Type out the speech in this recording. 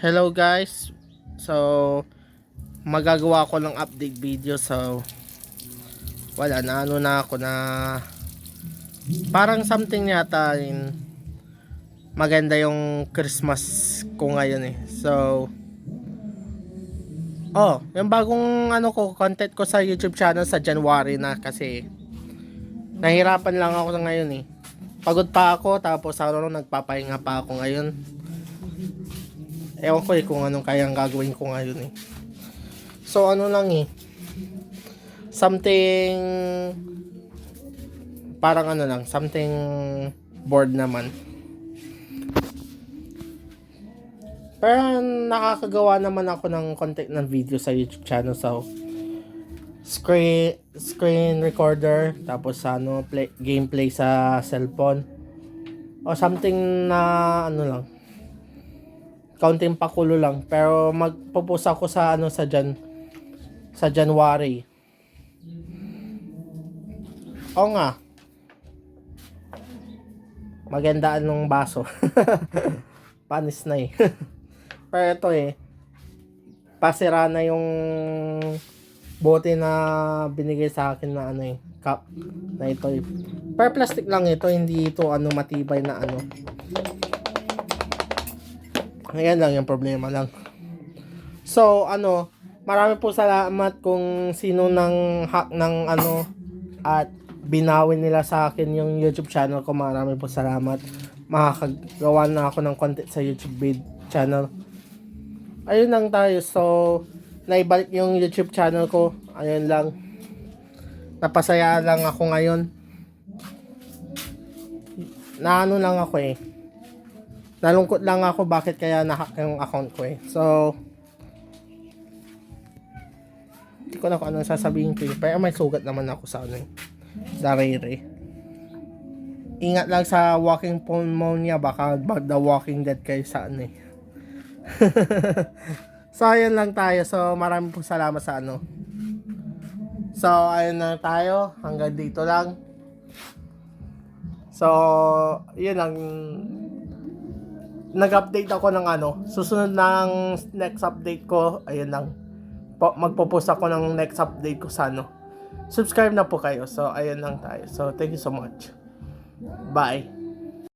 Hello guys. So magagawa ko ng update video. So wala na ako na parang something yata maganda yung Christmas ko ngayon eh. So yung bagong content ko sa YouTube channel sa January na kasi nahirapan lang ako ngayon eh. Pagod pa ako tapos nagpapahinga pa ako ngayon. Ewan ko kung anong kayang gagawin ko ngayon eh. So something parang something bored naman. Pero nakakagawa naman ako ng content ng video sa YouTube channel. So screen recorder, tapos gameplay sa cellphone. O something na kaunting pakulo lang, pero magpo-post ako sa sa January. O nga. Maganda anong baso. Panis na eh. Pero ito pasira na yung bote na binigay sa akin na cup na ito eh. Pero plastic lang ito, hindi ito matibay na Ayan lang yung problema lang. So, marami po salamat kung sino nang hack ng at binawin nila sa akin yung YouTube channel ko. Marami po salamat. Makakagawa na ako ng content sa YouTube channel. Ayun lang tayo. So, naibalik yung YouTube channel ko. Ayun lang. Napasaya lang ako ngayon. Lang ako Nalungkot lang ako bakit kaya na-hack yung account ko eh. So, hindi ko na kung anong sasabihin ko eh. Pero may sugat naman ako sa sarili. Ingat lang sa walking pneumonia. Baka The Walking Dead kayo sa So, ayun lang tayo. So, maraming po salamat sa So, ayun na tayo. Hanggang dito lang. So, yun lang. Nag-update ako ng susunod ng next update ko, ayun lang. Magpo-post ako ng next update ko sa Subscribe na po kayo. So, ayun lang tayo. So, thank you so much. Bye.